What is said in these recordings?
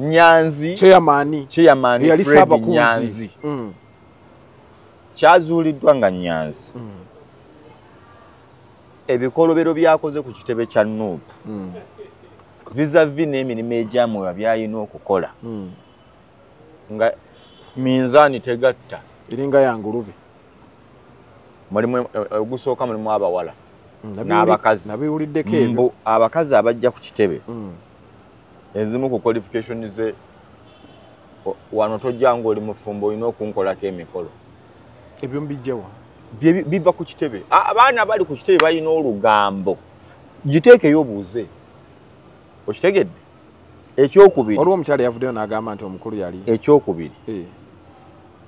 Nyanzi chairman yali saba Nyanzi kyazuuliddwa nga Nyanzi ebikolobero byakoze ku kitebe kya NUP vis-a-vis n'emirimu egyamwe byalina okukola nga minzaani tegatta iringa ya ngulube mulimu ogusooka mulimu abawala n'abakazi nabiwuliddeko ebyo abakazi abajja ku kitebe ezimu ku qualification ze wano tojja ng'oli mufumbo olina okunkolako emikolo ebyo mbijjawa biva ku kitebe abaana bali ku kitebe balina olugambo giteekeyo obuuze okitegedde ekyokubiri olwo omukyala yavuddeyo n'agamba nti omukulu yali ekyokubiri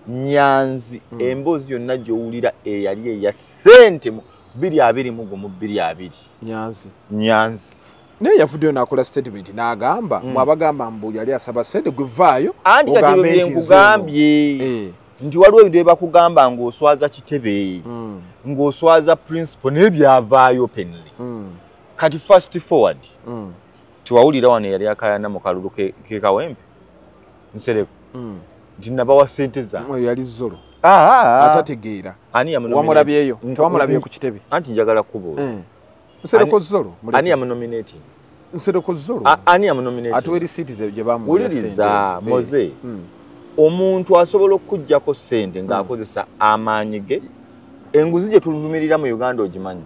Nyanzi emboozi yonna gy'owulira eyali eya ssente 220 Nyanzi naye yavuddeyo n'akola statement n'agamba mwabagamba mbu yali asaba ssente gwevaayo anti kati bye nkugambye nti waliwo ebintu bye bakugamba ng'oswaza kitebe ng'oswaza principle naye byavaayo penly kati fast forward tiwawulira wano yali akayana mu kalulu ke Kawempe Nsereko nti nabawa ssente zange yali zolo atategeera wamulabyeyo tewamulabye ku kitebe anti njagala kubuuza Nsereko zolo ani yamunominating Nsereko zolo ani yamunominating atuwe receipt gye bamuwa uliriza moze omuntu asobola okujjako ssente ng'akozesa amaanyi ge enguzi gye tuluvumirira mu Uganda ogimanyi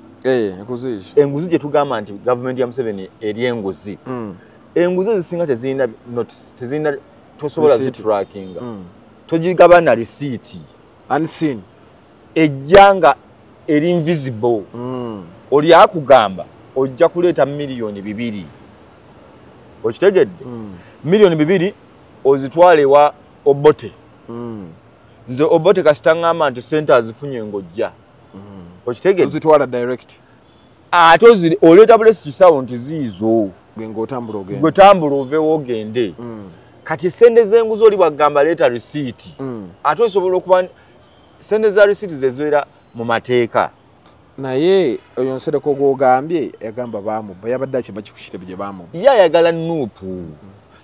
enguzi gye tugamba nti gavumenti ya Museveni eri enguzi enguzi ezisinga tezirina tosobola zitrackinga togigaba na receipt unseen ejja nga eri invisible oli akugamba ojja kuleeta $2,000,000 okitegedde $2,000,000 ozitwale wa Obote nze Obote kasitangamba nti ssente azifunye ng'ojja okitegedde ozitwala direct ate oleeta bulesi kisawo nti ziizo gwe tambula oveewo ogende kati ssente z'enguzi oli bwagamba leeta receipt ate osobola okuba ssente za receipt zezibeera mu mateeka naye oyo Nsereko gw'ogambye yagamba bamubba yabadde akimaki ku kitebe gye bamubba ye ayagala NUP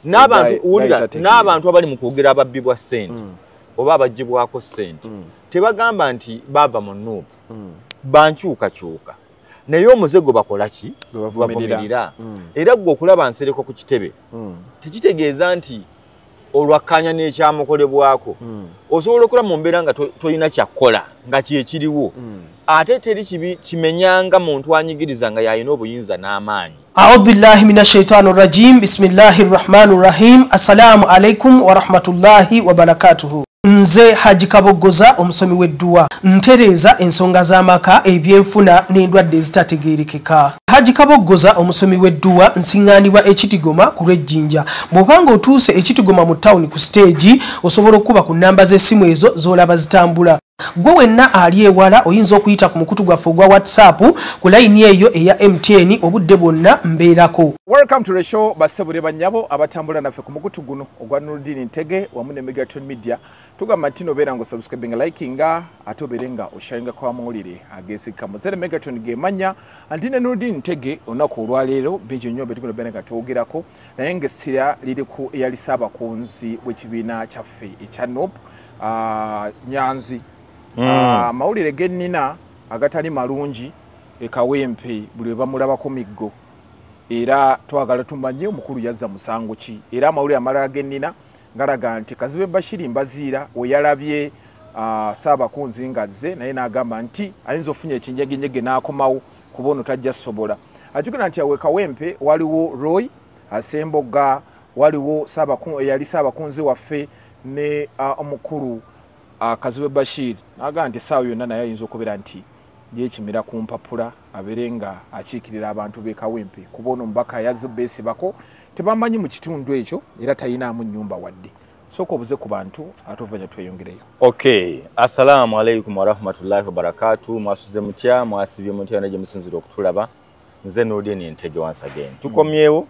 n'abantu abali mu kwogera ababbibwa ssente oba abaggyibwako ssente tebagamba nti baava mu NUP bankyukakyuka naye omuzego bakola ki bavumirira era gwe okulaba Nsereko ku kitebe tekitegeeza nti olwakkanya n'ekyamukolebwako osobola okulaba mu mbeera nga tolina kyakkola nga kyekiriwo ate teri kimenyanga muntu anyigiriza nga yalina obuyinza n'amaanyi. A'udhu billahi minash shaitani rajim. Bismillahir rahmanir rahim. Assalamu alaikum wa rahmatullahi wa barakatuhu. Nze Haji Kaboggoza omusomi w'edduwa ntereeza ensonga z'amaka ebyenfuna n'endwadde ezitategeerekeka. Haji Kaboggoza omusomi w'edduwa nsiŋŋaanibwa Ekitigoma ku Lwejjinja. Bw'obanga otuuse Ekitigoma mu ttawuni ku siteegi osobola okuba ku nnamba z'essimu ezo z'olaba zitambula. Gwe wenna ali ewala oyinza okuyita ku mukutu gwaffe ogwa WhatsApp ku layini eyo eya MTN obudde bwonna mbeerako. Welcome to the show bassebule bannyabo abatambula naffe ku mukutu guno ogwa Nuruddin Ntege wamu ne Megatron Media. Tugamba nti nobeera nga subscribing likinga ate obeere nga osharinga kwa amawulire ageesikka muzere Megatron gemanya anti ne Nuruddin Ntege olunaku olwaleero bingi nnyo bye tubeera nga twogerako naye ng'essira liri ku eyali Ssaabakunzi w'ekibiina kyaffe ekya NUP Nyanzi. Mawulire gennina agatali malungi e Kawempe buli we bamulabako miggo era twagala tumanye omukulu yazza musango ki era amawulire amalala gennina galaga nti Kazibe Bashiri Mbaziira we yalabye Ssaabakunzi ngazze naye n'agamba nti ayinza ofunye ekinyegenyege n'akomawo kuba ono tajja sobola. Ajugana nti awe Kawempe waliwo Roy Asemboga waliwo yali Ssaabakunzi waffe ne omukulu Kazibe Bashiri n'agamba nti essaawa yonna naye ayinza okubeera nti yeekimira ku mpapula abeere nga akiikirira abantu b'e Kawempe kuba ono omubaka yazze beesibako tebamanyi mu kitundu ekyo era tayinaamu nnyumba wadde. Sooka obuze ku bantu ate ovanya tweyongereyo. Okay, assalamu alaikum wa rahmatullahi wa barakatuh. Mwasuze mutya mwasibye mutya na gye musinzira okutulaba. Nze Nuruddin Ntege once again. Tukomyewo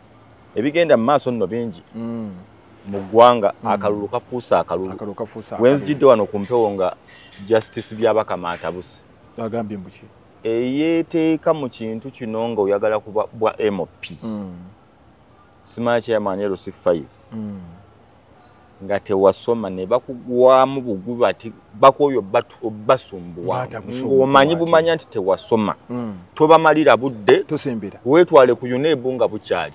ebigenda mu maaso nno bingi. Mu ggwanga akalulu kafuusa akalulu. Wenzijidde wano ku mpewo nga Justice Byabakamaata Buse. Agambye mbuki eyeeteeka mu kintu kino nga oyagala kuba bwa MOP simanyi chairman LC5 nga tewasoma ne bakugwamu bugubi ati bakoyo basumbuwa ng'omanyi bumanya nti tewasoma tobamalira budde tosembera weetwale ku UNEB nga bukyali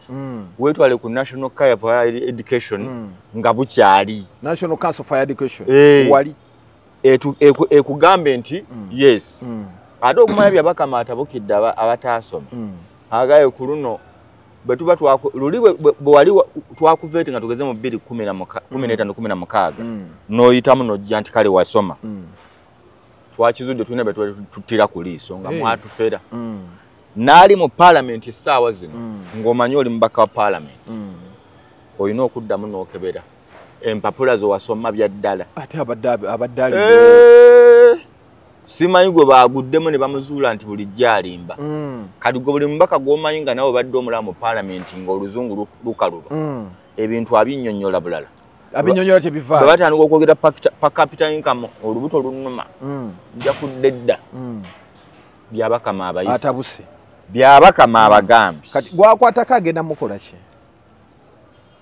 weetwale ku National Council for Higher Education nga bukyali National Council for Higher Education wali ekugambe nti yes ate okumanya byabakama atabukidde abataasoma agaye ku luno betuba luli bwali twakuveete nga tugeze mu 2015 n'oyitamu n'ojja nti kale wasoma twakizudde tulina betutira ku liiso nga mwatufera n'ali mu paalamenti essaawa zino ng'omanyi oli mubaka wa paalamenti olina okuddamu n'okebera empapula zowasoma bya ddala ate abaddali simanyi gwe baguddemu ne bamuzuula nti bulijjo alimba kati gwe buli mubaka gw'omanyi nga nawe obadde omulamu mu paalamenti ng'oluzungu lukalulwa ebintu abinnyonnyola bulala abinyonnyola tebivaayo bwe batandika okwogera pa capital income olubuto lunnuma nja kudde dda byabakama abayisi atabuse byabakama abagambi kati gwakwatako agenda mukola ki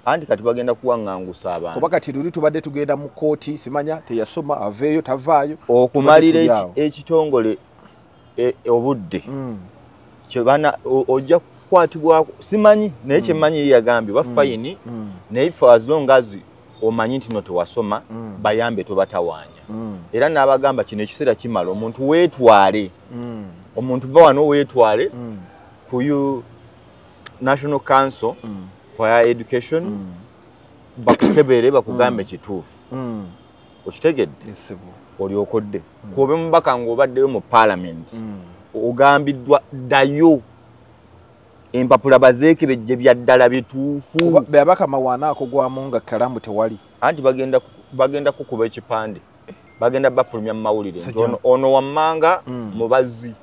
anti kati bagenda kuwaŋŋangusa abantu kuba kati luli tubadde tugenda mu kooti simanya teyasoma aveeyo tavaayo okumalira ekitongole obudde kyebana ojja kukwatibwako simanyi naye kyemmanyi ye yagambye bafayini naye for as long as omanyi nti no tewasoma bayambe tobatawaanya era n'abagamba kino ekiseera kimala omuntu weetwale omuntu va wano weetwale ku National Council for Higher Education bakukebere bakugambe kituufu okitegedde olyokodde kuobe mubaka ng'obaddeyo mu paalamenti ogambiddwa ddayo empapula bazeekebejje bya ddala bituufu beabakama waanaako gwamu nga kalamu tewali anti bagenda kukuba ekipande bagenda bafulumya mu mawulire ono wammanga mubazzi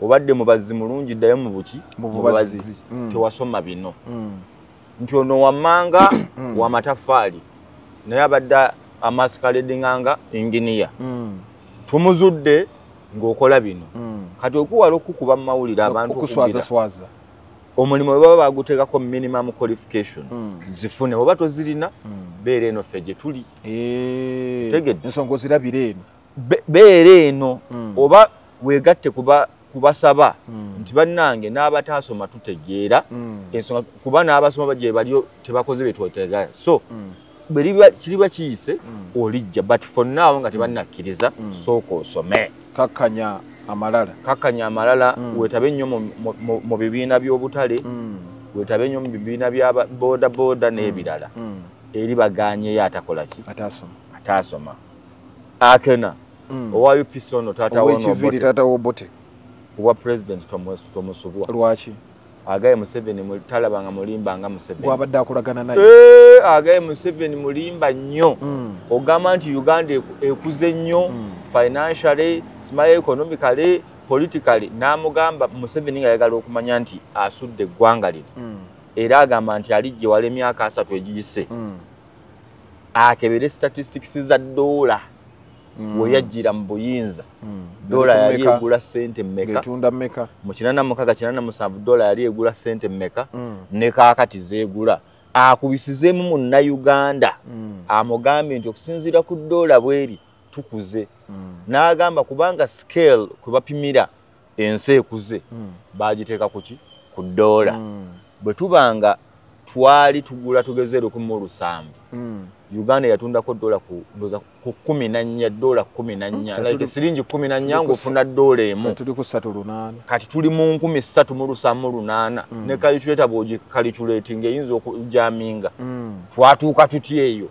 obadde mubazzi mulungi ddayo mu buki mubazzi tewasoma bino nti ono wammanga wa mataffaali naye abadde amasikaledinganga inginiya tumuzudde ng'okola bino kati okuwala okukuba mu mawulire abantu okuswazaswaza omulimu bwe baba baguteekako minimum qualification zifune oba tozirina beera eno ffe gye tuli tegedde ensonga ozirabira eno beera eno oba weegatte kubasaba nti bannange n'abataasoma tutegeera ensonga kuba n'abasoma gye baliyo tebakoze betwetegaa so kiriba kiyise olijja but for now nga tebannakkiriza sooka osome kakkanya amalala weetabe nnyo mu bibiina by'obutale weetabe nnyo mu bibiina bya boda n'ebirala eri bagaanyeyo atakola ki ataasoma akena owa UPC ono taata wobote kuba president tomusubwa lwaki agaye Museveni talabanga mulimba nga Museveni gwabadde akolagana naye agaye Museveni mulimba nnyo ogamba nti Uganda ekuze nnyo financially smile economically politically n'amugamba Museveni nga yagala okumanya nti asudde eggwanga lino era agamba nti alijje wala emyaka 3 egiyise akebere statistics za dola weyajjira mu buyinza dola yali egula sente mmeka mu 86 dola yali egula sente mmeka ne kaakati zeegula akubisizeemu munnayuganda amugambye nti okusinziira ku dola bweri tukuze n'agamba kubanga scale kwe bapimira ensi ekuze bagiteeka kuki ku dola bwe tubanga twali tugula tugeze 17 Uganda yatundako dola ku 14 dola 14 like siringi 14 ng'ofuna dola emu tuli ku 3.8 kati tuli mu 13.8 ne calculator boji calculating eyinza okujaminga twatuuka tutya eyo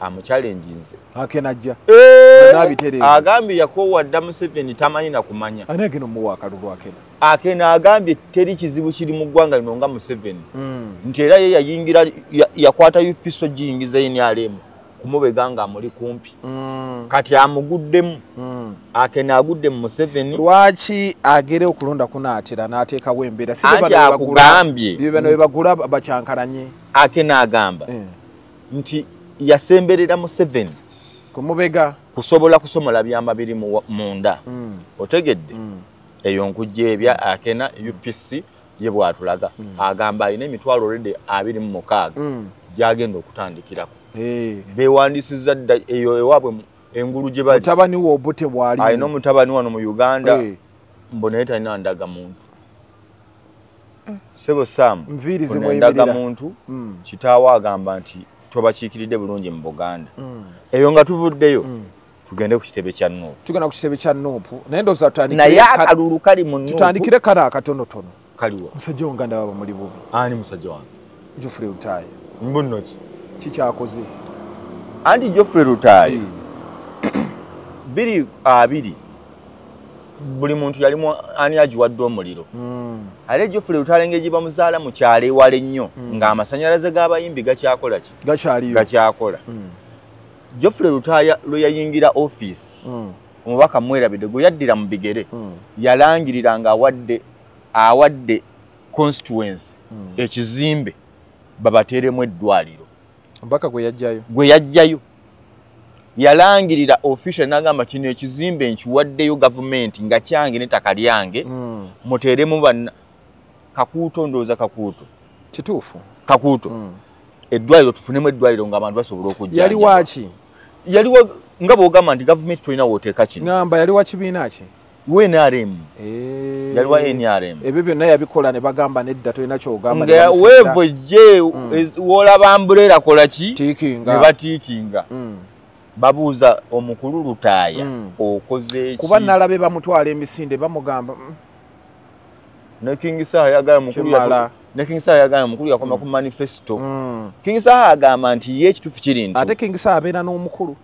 amuchallenge nze akenajja agambye yakowadda Museveni tamanyi na kumanya anegeno muwa akalulu akena agambye teri kizibu kiri mu ggwanga lino nga Museveni nti era ye yayingira yakwata UPC giyingiza NRM kumubeganga amuli kumpi kati amuguddemu akena agudde mu Museveni lwaki agere okulonda kunaatera n'ateekawo embeera akugambye bino bagula bacyankalanye akena agamba nti yasemberera Museveni kumubega kusobola kusomola byamba biri munda otegedde eyo nkujja ebya akena UPC ye bwatulaga agamba ine emitwalo already 26 gyagenda okutandikirako beewandisizza dda eyo ewaabwe engulu gye bali mutabani wo obote bwali alina omutabani wano mu Uganda mbonaye talina ndagamuntu Sebo Sam ndagamuntu kitaawo agamba nti tobakiikiridde bulungi mu Buganda eyo nga tuvuddeyo tugende ku kitebe kya Nuupu tugenda ku kitebe kya Nuupu naye ndowooza naye akalulu kali mu Nuupu tutandikire kale akatonotono kaliwa musajja w'Onganda baba muli bubi ani musajja wange Geoffrey Rutaaya mbuno ki kyakoze anti Geoffrey Rutaaya biri abiri buli muntu yalimu ani agiwadde omuliro ate Geoffrey Rutaaya ng'egi bamuzaala mu kyalo ewala ennyo ng'amasanyalaze g'abayimbi gakyakola ki gakyakola Geoffrey Rutaaya lwe yayingira office omubaka Mwerabidde gwe yaddira mu bigere yalangirira ng'awadde constituency ekizimbe babateeremu eddwaliro omubaka gwe yajjayo yalangirira official n'agamba kino ekizimbe nkiwaddeyo gavumenti nga kyange n'ettaka lyange muteeremu banna Kakuuto ndowooza Kakuuto kituufu Kakuuto eddwaliro tufunemu eddwaliro ng'abantu basobola okujja yali waaki yaliwo nga bw'ogamba nti gavumenti tolina wooteeka kino ngamba yali wa kibiina ki NRM yali wa NRM ebyo byonna yabikola ne bagamba nedda tolina kyogamba nga weevo gye w'olaba ambuleera kola ki tiikinga ne batiikinga babuuza omukulu Rutaaya okoze ki kuba nalabe bamutwala emisinde bamugamba ne King Saha yagala mukulu yakoma ku manifesto King Saha agamba nti ye ekituufu kiri nti ate King Saha abeera n'omukulu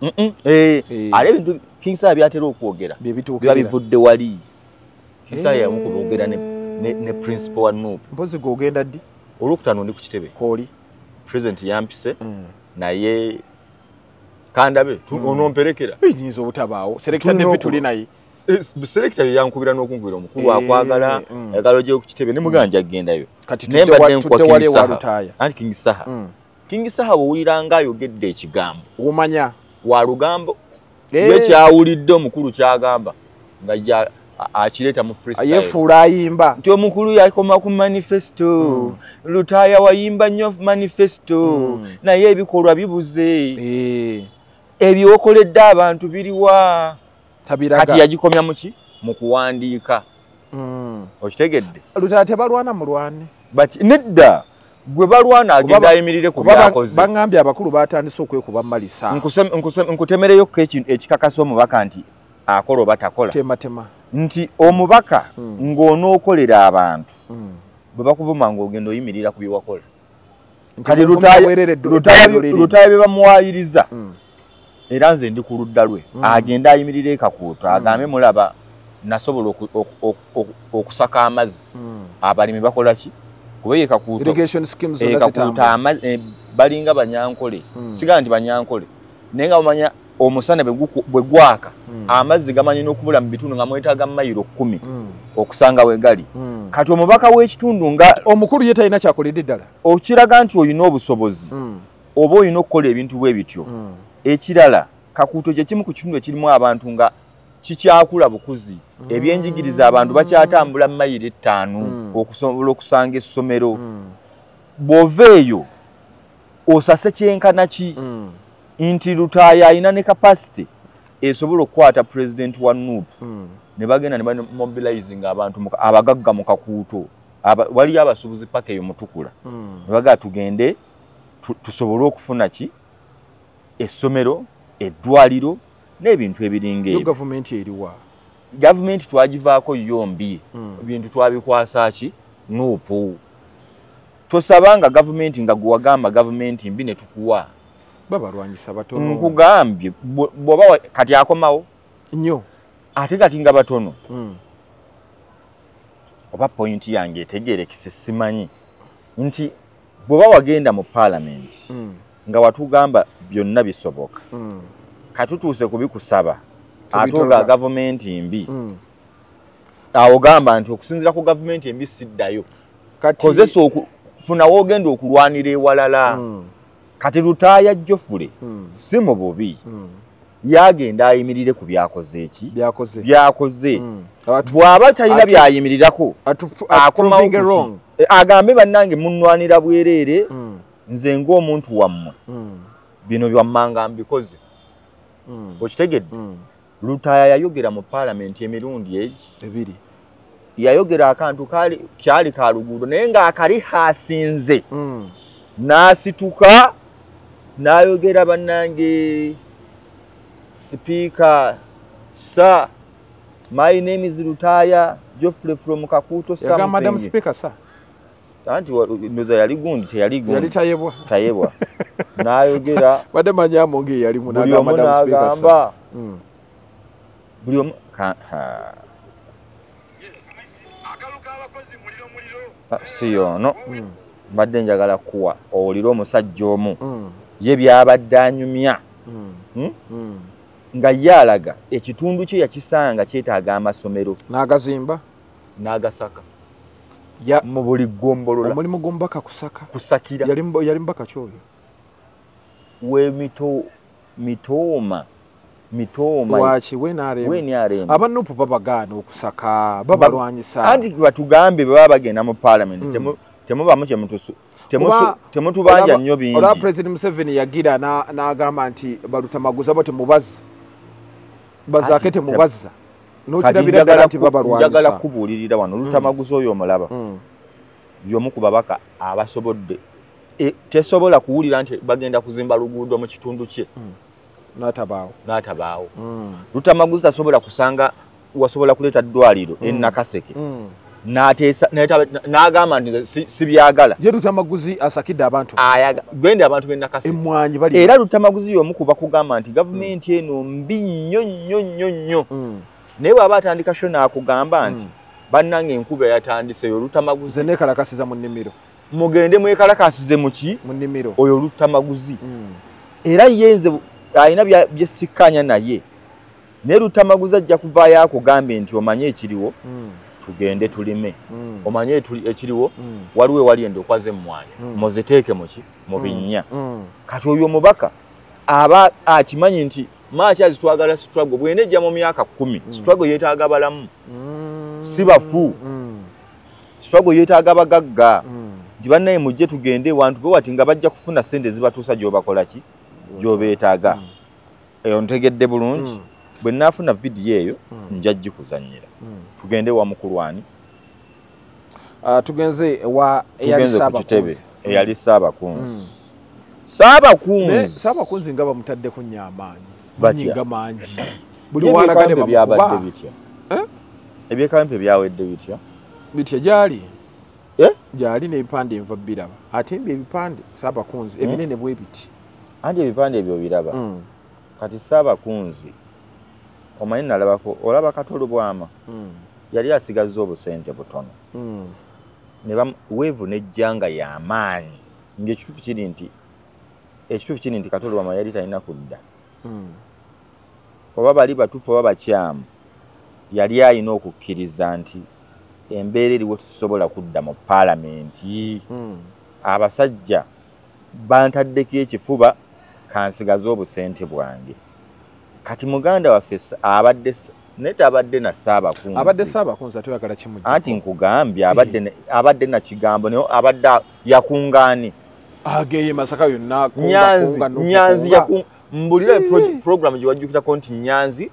ate ebintu King Saha byatera okwogera biba bivudde wali King Saha yamukuboogera ne principal wa Nuupu mpozi gw'ogenda ddi olwokutaano ndi ku kitebe kooli president yampise naye kandabe onomperekera yinza obutabaawo selekita David tuli naye selekita yankubira n'okunkubira omukulu akwagala ayagala ogyeyo ku kitebe ne muganja agendayo kati tudde wali ewa Rutaaya anti King Saha bw'owulira ng'ayogedde ekigambo omanya wa lugambo ye kyawulidde omukulu kyagamba nga akireeta mu freestyle yefuula ayimba nti omukulu yakoma ku manifesto Rutaaya wayimba nnyo manifesto naye ebikolwa bibuze ebyokoledde abantu biriwa kati yagikomya muki mu kuwandiika okitegedde Rutaaya tebalwana mulwane but nedda gwe balwana agenda ayimirire ku byakoze bangambye abakulu batandise okwekuba malisa nkutemereyo ekikakasa omubaka nti akola oba takola tema nti omubaka ng'onookolera abantu bwe bakuvuma ng'ogenda oyimirira ku byewakola kati Rutaaya bye bamuwaayiriza era nze ndi ku ludda lwe agenda ayimirira e Kakuuto agambe mulaba nasobola okusaka amazzi abalimi bakola ki kuba ye Kakuuto balinga banyankole siga nti banyankole naye nga bamanya omusana bwe gwaka amazzi gamanyi n'okubula mu bitundu nga mwetaaga mayiro 10 okusanga we gali kati omubaka w'ekitundu nga omukulu ye talina kyakoledde ddala okiraga nti olina obusobozi oba olina okukola ebintu bwe bityo ekirala Kakuuto gye kimu ku kitundu ekirimu abantu nga kikyakula bukuzi ebyenjigiriza abantu bakyatambula mayiro 5 okusobola okusanga essomero bw'oveeyo osase kyenkana ki nti Rutaaya alina ne capacity esobola okukwata president wa Nuupu ne bagenda ne bamobilizing abantu abagagga mu Kakuuto waliyo abasuubuzi paka eyo Mutukula ne bagaa tugende tusobole okufuna ki essomero eddwaliro n'ebintu ebiringa ebyo gavumenti twagivaako yombi ebintu twabikwasa ki Nuupu tosabanga gavumenti nga gwe wagamba gavumenti mbi ne tukuwa babalwanyisa batono nkugambye bw'oba kati akomawo nnyo ate kati nga batono oba point yange etegeerekise simanyi nti bw'oba wagenda mu parliament nga watugamba byonna bisoboka katutuuse kubikusaba ate oga gavumenti mbi awo gamba nti okusinziira ku gavumenti embi siddayo kozesa okufuna woogenda okulwanira ewalala kati Rutaaya Geoffrey si mu bubi yagenda ayimirire ku byakoze eki byakoze bw'aba talina byayimirirako akomawo agambe bannange munnwanira bwereere nze ng'omuntu wammwe bino byammanga mbikoze okitegedde Lutaaya yayogera mu parliament emirundi ebiri yayogera akantu kyali ka luguudo naye ng'akali haasinze n'asituka n'ayogera bannange Speaker sir my name is Lutaaya Geoffrey from Kakuto something Madam Speaker sir anti ndoza yali gundi teyali gundi yali tayebwa n'ayogera bade manyamo nge yali munaga Madam Speaker sir buli omu si ono mbadde njagala kuwa owulira omusajja omu ye byabadde anyumya nga ye alaga ekitundu kye yakisanga kyetaaga amasomero n'agazimba n'agasaka mu buli ggombolola omulimu gw'omubaka kusakira yali mbaka kyoyo mitooma waki wenarema abanupu babagaana okusaka babalwanyisa anti batugambe baba bagenda mu parliament temubamu temutubanja nnyo bingi olwa President Museveni yagira n'agamba nti balutamaguza bo temubazza bazaake temubazza n'okirabira ddala nti babalwanyisa njagala kubuulirira wano lutamaguza oyo omulaba y'omu ku babaka abasobodde tesobola kuwulira nti bagenda kuzimba luguudo mu kitundu kye n'atabaawo lutamaguzi tasobola kusanga wasobola kuleeta ddwaliro Nakaseke n'agamba nti si byagala je lutamaguzi asakidde abantu gwende abantu b'e Nakaseke emmwanyi bali era lutamaguzi y'omu ku bakugamba nti gavumenti eno mbi nnyo naye bw'aba atandika sho n'akugamba nti bannange enkuba yatandiseyo lutamaguzi ze neekalakasiza mu nnimiro mugende mwekalakasize muki mu nnimiro oyo lutamaguzi era yenze ayina byesikkanya naye naye lutamaguzi ajja kuvaayo akugambe nti omanye ekiriwo tugende tulime omanye ekiriwo waliwo wali endokwa z'emmwanyi muziteeke muki mu binnya kati oyo omubaka aba akimanyi nti maakyazi twagala struggle bwenejja mu myaka 10 struggle yeetaaga balamu si bafu struggle yeetaaga bagagga nti bannaye mujje tugende wantu bo wati nga bajja kufuna sente zibatuusa gy'obakola ki gy'obeetaaga eyo ntegedde bulungi bwe naafuna vidiyo eyo nja gikuzannyira tugende wa mukulwani tugenze wa eyali Saabakunzi Saabakunzi nga bamutadde ku nnyamaanyi banyiga mangi buli walagane bamukuba bitya ebyekampe byawedde bitya gyali n'ebipande enva biraba ate mbi ebipande Saabakunzi ebinene bwe biti anti ebipande ebyo biraba kati Saabakunzi omanyi nalabako olaba Katolo Bwama yali asigazza obusente butono weevu n'ejjanga y'amaanyi ng'ekituufu kiri nti Katolo Bwama yali talina kudda oba bali batuufu oba bakyamu yali alina okukkiriza nti embeera eriwo tusobola kudda mu paalamenti abasajja bantaddeko ekifuba kansigaze obusente bwange kati muganda waffe abadde na Saabakunzi atoyagala kimu anti nkugambye abadde na kigambo naye abadde yakungaani ageye Masaka yonna Nyanzi mbulira program gye wajjukirako nti Nyanzi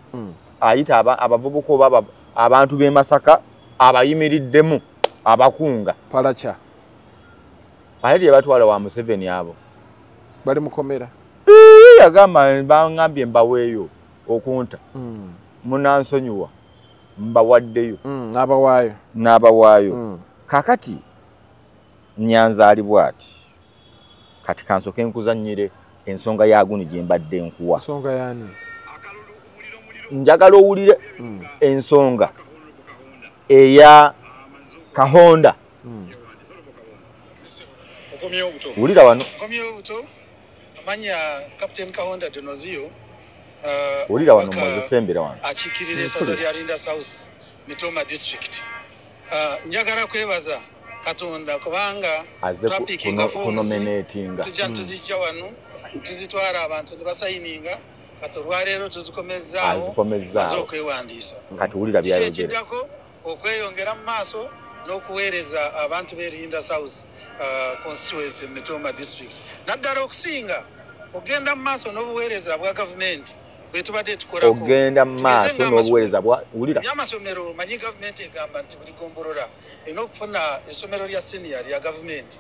ayita abavubuka oba abantu b'e Masaka abayimiriddemu abakunga palacha ayali yabatwala wa Museveni abo bali mukomera yagamba bangambye mbaweeyo okunta munansonyiwa mbawaddeyo n'abawaayo kakati Nyanzi ali bw'ati kati kansoke nkuzannyire ensonga yaguni gye mbadde nkuwa njagala owulire ensonga eya Kahonda wulira wano amanya Captain Kahonda Donozio wulira wano mwezesembera wano akikirira essaza lya Linda South Mitoma District njagala kwebaza Katonda kubanga kunominatinga tujja tuzijja wano tuzitwala abantu ne basayininga kati olwaleero tuzikomezzaawo okwewandiisa kati wulira byayogera okweyongera mu maaso n'okuweereza abantu b'e Linda South constituency Mitoma district naddala okusinga ogenda mu maaso n'obuweereza bwa gavumenti bwetubadde tukolako ogenda mu maaso n'obuweereza bwa wulira y'amasomero manyi gavumenti egamba nti buli gombolola erina okufuna essomero lya senior lya gavumenti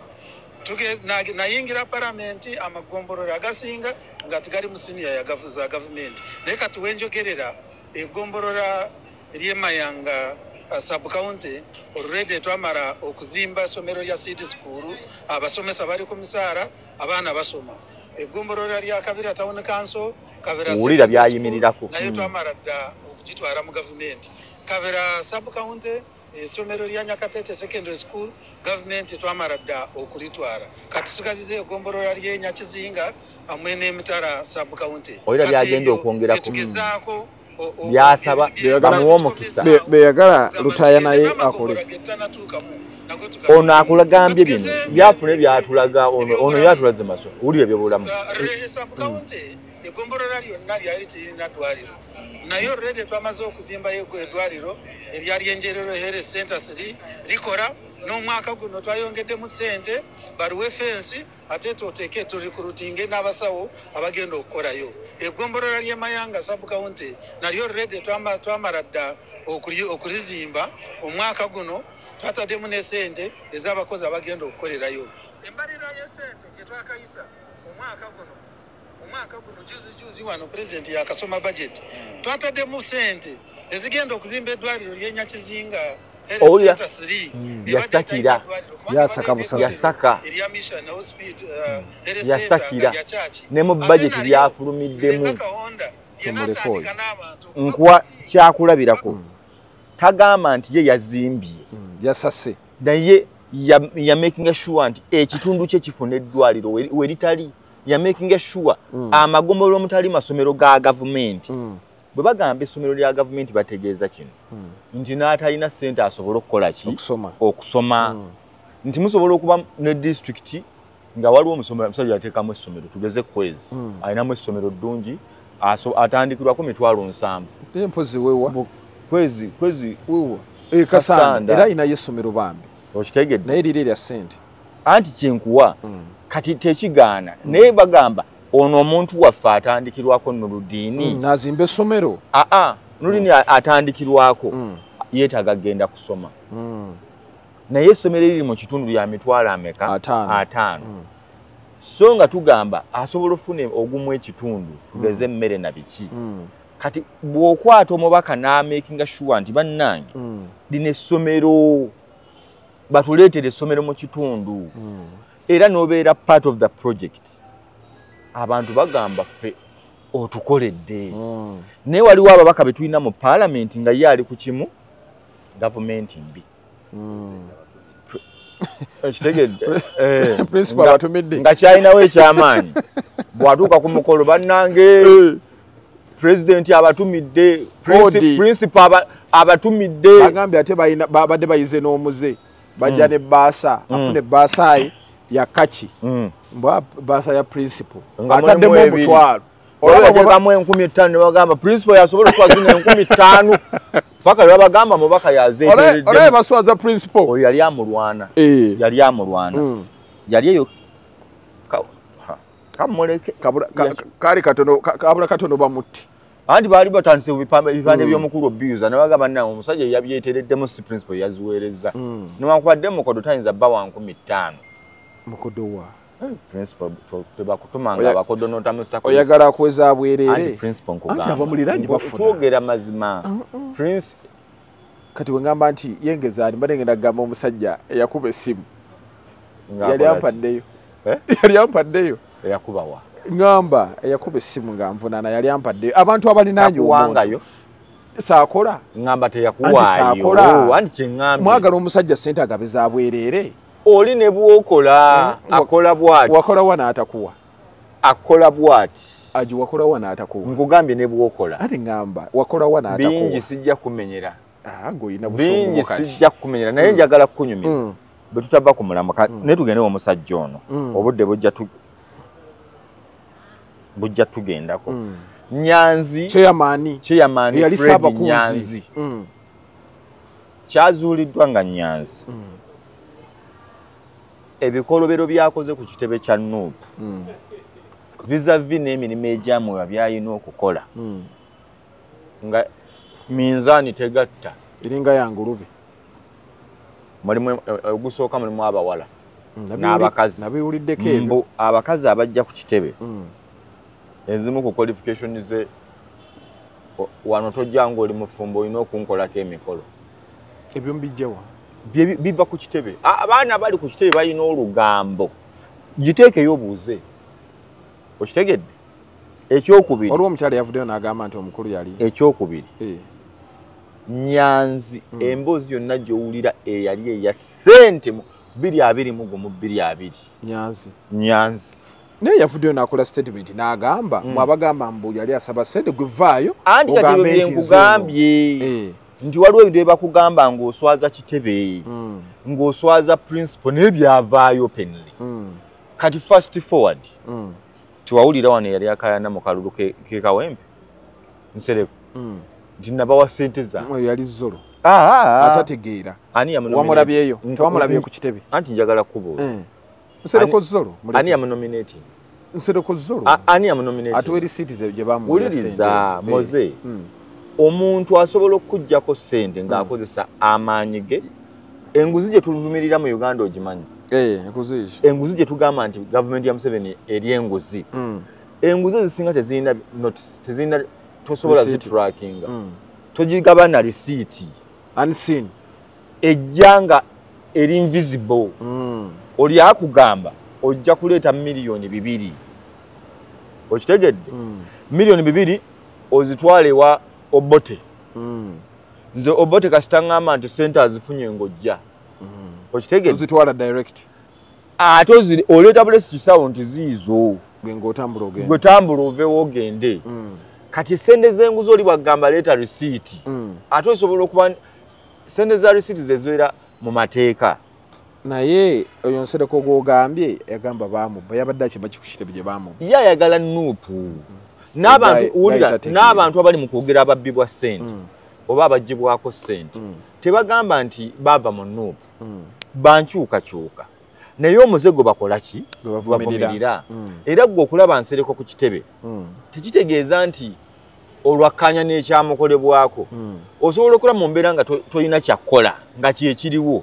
nayingira palamenti amagombolola agasinga nga tigali mu senior za gavumenti naye kati wenjogerera egombolola ery'emayanga sub county already twamala okuzimba somero lya city school abasomesa bali ku misaara abaana basoma egombolola lya Kabira town council Kabira ulira byayimirirako naye twamala dda okugitwala mu gavumenti Kabira sub county somero lya Nyakatete secondary school government twamala dda okulitwala kati tusigazize egombolola lye Nyakizinga amwe n'Emitara sub county olira byagenda okwongerako byasaba bamuwa omukisa beyagala lutaya naye akole ono akulagambye bino byafune byatulaga ono yatulaze maso wulire byobulamu egombolola lyonna lyali tirina ddwaliro naye olredi twamaze okuzimbayo eddwaliro eryali enjerero health center 3 likola n'omwaka guno twayongeddemu ssente baliwo fensi ate tuteeke turikurutinge n'abasawo abagenda okukolayo egombolola ly'Emayanga sub county nalyo olredi twamala dda okulizimba omwaka guno twataddemu ne ssente ez'abakozi abagenda okukolerayo embalirira y'essente gye twakayisa omwaka guno juzi wano president yakasoma budget twataddemu ssente ezigenda okuzimba eddwaliro ly'Enyakizinga yasakira ne mu budget byafulumiddemu nkuwa kyakulabirako tagamba nti ye yazimbye yasase naye ya making sure nti ekitundu kye kifuna eddwaliro weritali ya making sure amagombolola omutali masomero ga gavumenti bwe bagamba essomero lya gavumenti bategeeza kino nti n'atalina ssente asobola okukola ki okusoma nti musobola okuba ne district nga waliwo omusajja yateekamu essomero tugeze kwezi alinamu essomero ddungi atandikirwako 7,000 empozi wewa kwezi wewa Kasanda era inayo essomero bambi okitegedde naye liri lya ssente anti kyenkuwa kati tekigaana naye bagamba ono omuntu waffe atandikirwako Nurudini nazimba essomero Nurudini atandikirwako yeetaaga genda kusoma naye essomero eriri mu kitundu lya mitwalo ameka 5 so nga tugamba asobola ofuna ogumu ekitundu tugeze emmere na biki kati bw'okwata omubaka n'amakinga sure nti bannange lino essomero batuleetere essomero mu kitundu era n'obeera part of the project abantu bagamba ffe otukoledde naye waliwo ababaka be tulina mu parliament nga ye ali ku kimu gavumenti mbi principal abatumidde nga kyalinawo ekyamaanyi bw'atuuka ku mukolo bannange president abatumidde principal abatumidde bagambye ate babadde bayize n'omuze bajja ne baasa afune baasayi ya kachi mbwa baasa ya principal ataddemu omutwalo olwagamu 15,000 ne bagamba principal yasobola okwazina 15,000 paka lwe bagamba mubaka yazeeteredde olwe baswaza principal oyo yali amulwana yali eyo kamuleke kali kabula katono bamutti anti baali batandise ebipande by'omukulu obiuza ne bagamba nna omusajja yabyetereddemu si principal yaziweereza newankubadde mukodo tayinza bba wa 15,000 mukodowa principal tebakutumanga abakodo n'otamusako oyagala akweza bwerere anti principal nkugamba anti abamuliranye bafuna twogera mazima prince kati wengamba nti yengezaani mbadde ngenda kugamba omusajja eyakuba essimu yali ampaddeyo yali ampaddeyo eyakubawa ngamba eyakuba essimu nga nvunaana yali ampaddeyo abantu abalinaanye omuntu saakola ngamba teyakuwaayo anti kyeŋŋambye mwagala omusajja ssente agabeza bwerere oli ne bw'okola akola bw'ati wakola wa n'atakuwa akola bw'ati aji wakola wa n'atakuwa nkugambye ne bw'okola ati ngamba wakola wa n'atakuwa bingi sijja kumenyera ng'olina busungu bingi sijja kumenyera naye njagala kukunyumiza bwe tutava ku mulamuka naye tugendewo omusajja ono obudde bujja tugendako Nyanzi chairman yali Nyanzi kyazuuliddwa nga Nyanzi ebikolobero byakoze ku kitebe kya Nuupu vis-a-vis n'emirimu egyamwe byayina okukola nga minzaani tegatta iringa yangulube mulimu ogusooka mulimu abawala n'abakazi nabiwuliddeko ebyo abakazi abajja ku kitebe ezimu ku qualification ze wano tojja ng'oli mufumbo olina okunkolako emikolo ebyo mbijjawa biva ku kitebe abaana bali ku kitebe balina olugambo giteekeyo obuuze okitegedde ekyokubiri olwo omukyala yavuddeyo n'agamba nti omukulu yali ekyokubiri Nyanzi emboozi yonna gy'owulira eyali eya ssente 221 Nyanzi naye yavuddeyo n'akola statement n'agamba mwabagamba mbu yali asaba ssente gwe vaayo anti kati bye nkugambye nti waliwo ebintu bye bakugamba ng'oswaza kitebe ng'oswaza principal naye byavaayo penly kati fast forward tiwawulira wano yali akayana mu kalulu ke Kawempe Nsereko nti nabawa ssente zange yali zolo atategeera wamulabyeyo tewamulabye ku kitebe anti njagala kubuuza Nsereko zolo ani yamunominating Nsereko zolo ani yamunominating atuwe receipts gye bamuwa uliriza moze omuntu asobola okujjako ssente ng'akozesa amaanyi ge enguzi gye tuvumirira mu Uganda ogimanyi enguzi gye tugamba nti gavumenti ya Museveni eri enguzi enguzi ezisinga tezirina tosobola zitrackinga togigaba na risiiti unseen ejjanga eri invisible oli akugamba ojja kuleeta miliyoni 2 okitegedde miliyoni 2 ozitwale wa Obote nze Obote kasitangamba nti ssente azifunye ng'ojja okitegedde ozitwala direct ate oleeta bulesi kisawo nti ziizo gwe tambula oveewo ogende kati ssente z'enguzi oli bwagamba leeta risiiti ate osobola okuba ssente za risiiti zezibeera mu mateeka naye oyo Nsereko gw'ogambye yagamba bamubba yabadde akimaki ku kitebe gye bamubba ye ayagala Nuupu n'abantu abali mu kwogera ababbibwa ssente oba abaggyibwako ssente tebagamba nti baava mu Nuupu bankyukakyuka naye omuzego bakola ki bavumirira era gwe okulaba Nsereko ku kitebe tekitegeeza nti olwakkanya n'ekyamukolebwako osobola okulaba mu mbeera nga tolina kyakkola nga kyekiriwo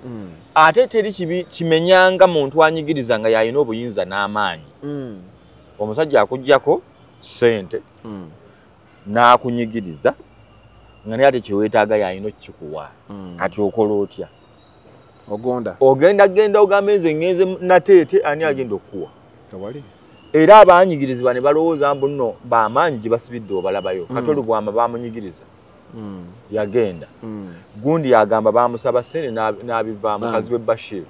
ate teri kimenyanga muntu anyigiriza nga yalina obuyinza n'amaanyi omusajja akuggyako ssente n'akunyigiriza nga naye ate kyeweetaaga yalina okukikuwa kati okola otya ogenda ogamba nze ngenze nateete ani agenda okukuwa era abanyigirizibwa ne balowooza mbu nno bamaanyi gye basibidde obalabayo kati olugwama bamunyigiriza yagenda gundi yagamba bamusaba ssente n'abivaamu mukazi we Bashir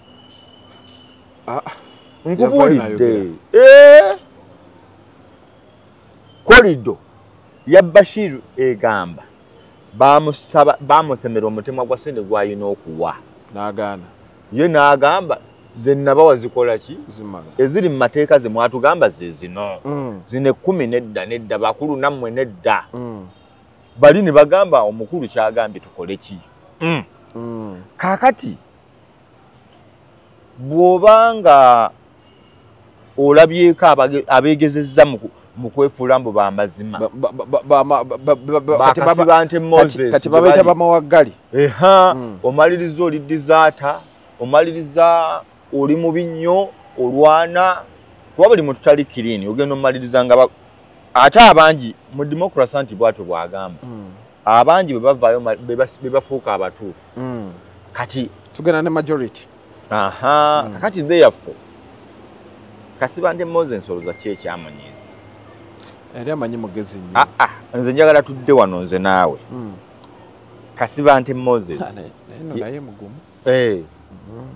nkubuulidde kolido ya Bashir egamba bamusemera omutemwa gwa ssente gw'alina okuwa n'agaana ye n'agamba ze nabawa zikola ki eziri mu mateeka ze mwatugamba ze zino zine 10 nedda bakulu nammwe nedda bali ne bagamba omukulu kyagambye tukole ki kakati bw'obanga olabyeko abeegezezza mu kwefuula mbu b'amazima bakasiba nte Moses kati babayita bamawaggali omaliriza oli disaata omaliriza oli mubi nnyo olwana kuba buli muntu tali kirini ogenda omaliriza nga ate abangi mu democracy nti bwatyo bwagamba abangi bwe bavaayo be bafuuka abatuufu kati tugenda ne majority kakati therefore kasiba nte Moses nsoloza ki ekyamunyiiza eri amanyi mugezi nnyo nze njagala tudde wano nze naawe kasiba nte Moses naye mugumu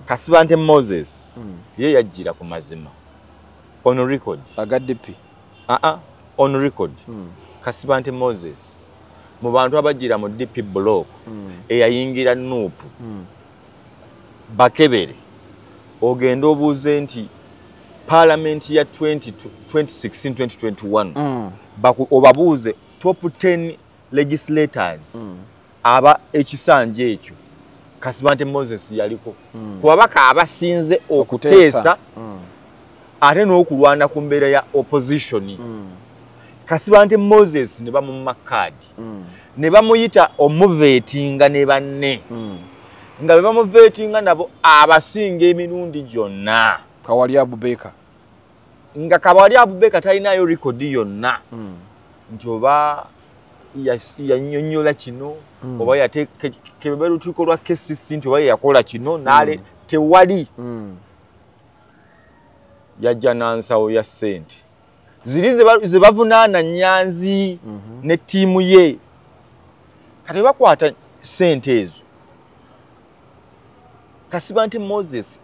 kasiba nte Moses ye yajjira ku mazima on record agaddepi on record kasiba nte Moses mu bantu abajjira mu DP block eyayingira Nuupu bakebere ogenda obuuze nti Parliament ya 2016-2021 obabuuze top 10 legislators aba ekisanja ekyo Kasibante Moses yaliko kubabaka abasinze okuteesa ate n'okulwana ku mbeera ya opposition Kasibante Moses ne bamumakadi ne bamuyita omuvetinga ne banne nga bamuvetinga nabo abasinga emirundi gyonna Kawali Abubeka nga Kawali Abubeka talinayo record yonna nti oba yanyonyola kino oba yatekebera lutuko lwa KCC nti oba yakola kino nale tewali yajja nansawo ya sente ziri ze bavunaana Nyanzi ne tiimu ye kati bakwata sente ezo Kasibante Moses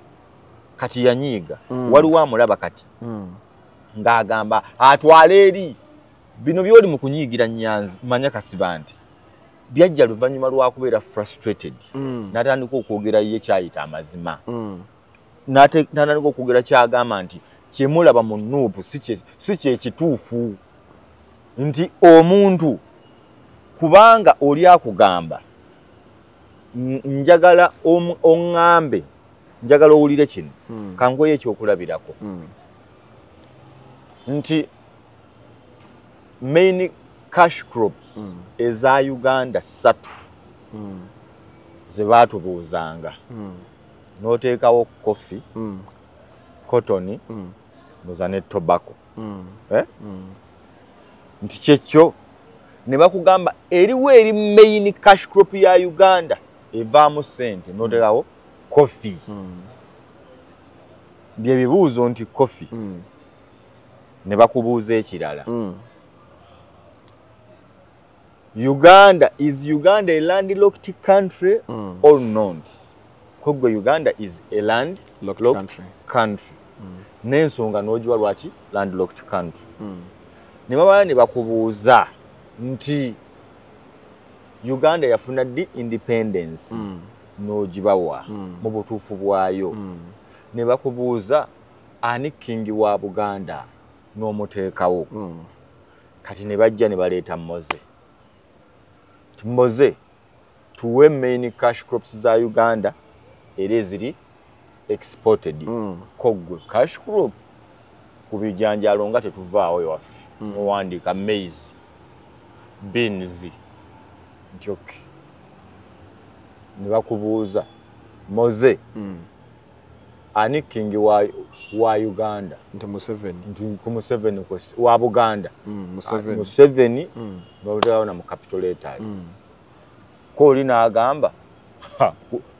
kati yanyiga waliwo amulaba kati ng'agamba atwale eri bino byoli mu kunyigira Nyanzi manya Kasibante byajja luvannyuma lwa kubeera frustrated n'atandika okwogera ye kyayita amazima n'atandika okwogera kyagamba nti kyemulaba mu Nuupu si kyekituufu nti omuntu kubanga oli akugamba njagala oŋŋambe njagala owulire kino kangoye ekyokulabirako nti main cash crops eza Uganda 3 ze baatubuuzanga n'oteekawo coffee cotton muza ne tobacco nti kyekyo ne bakugamba eriwo eri main cash crop ya Uganda evaamu sente n'oteekawo coffee bye bibuuzo nti coffee ne bakubuuza ekirala is Uganda a landlocked country or not? Kogwe Uganda is a landlocked country. N'ensonga n'ogiwa lwaki landlocked country. Ne baba ne bakubuuza nti Uganda yafuna di independence n'ogibawa mu butuufu bwayo. Ne bakubuuza ani kingi wa Buganda n'omuteekawo. Kati ne bajja ne baleeta Moze tuwe main cash crops za Uganda era ziri exported kogwe cash crop kubijanjalo nga tetuvaawo yaffe muwandika maize beans njoke ne bakubuuza Moze ani kingi wa Uganda nti Museveni wa Buganda Museveni babutawo na mu capital letters ko oli n'agamba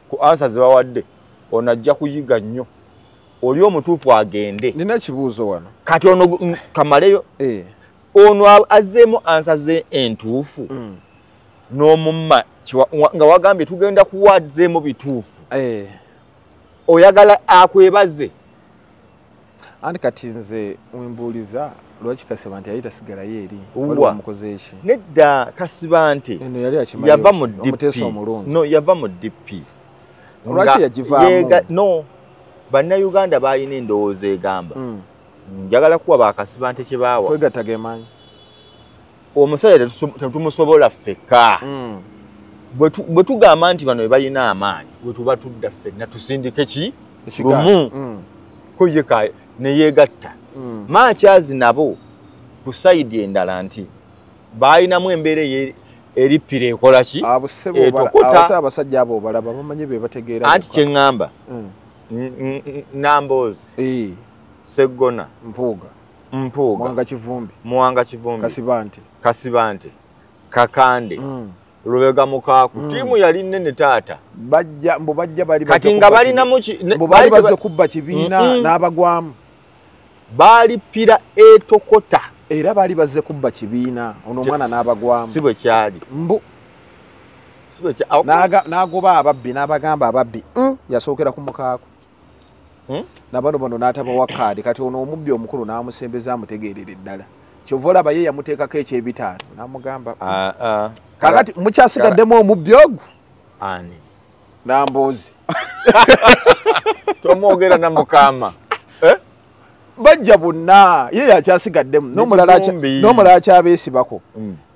ku answer ze bawadde onajja kuyiga nnyo oli omutuufu agende nina kibuuzo wano kati ono kamaleyo ono azzeemu answer ze entuufu n'omumma nga wagambye tugenda kuwadzeemu bituufu oyagala akwebaze anti kati nze mwembuuliza lwaki Kasibante yali tasigalayo eri waliwo mukoze eki nedda Kasibante yava mu DP yava mu DP lwaki yagivaamu no bannayuganda balina endowooza egamba njagala kuwa ba Kasibante kye baawa kwegatta gemanyi omusajja tetumusobola ffeka bwe tugamba nti bano balina amaanyi bwe tuba tudda ffenna tusindike lumu ko ye ne yeegatta Maakyazi nabo ku sayidi endala nti balinamu embeera eripira ekola ki etokota abasajja abo balaba bamanyi be bategeera anti kyeŋŋamba Namboozi Seggona Mpuuga Muwanga Kivumbi Kasibante Kakande Lubega Mukaaku tiimu yali nnene taata bajja kati nga balinamu bali bazze kubba kibiina n'abagwamu balipira etokota era bali bazze kubba kibiina ono omwana n'abagwamu si bwe kyali n'agoba ababbi n'abagamba ababbi yasookera ku Mukaaku nabano n'ataba wakaadi kati ono omubbi omukulu n'amusembeza amutegeerera eddala kyova olaba ye yamuteekako ekyebitaano n'amugamba kakati mukyasigaddemu omubbi ogwo ani Namboozi tomwogera na Mukama bajja bonna ye yakyasigaddemu n'omulala akyabeesibako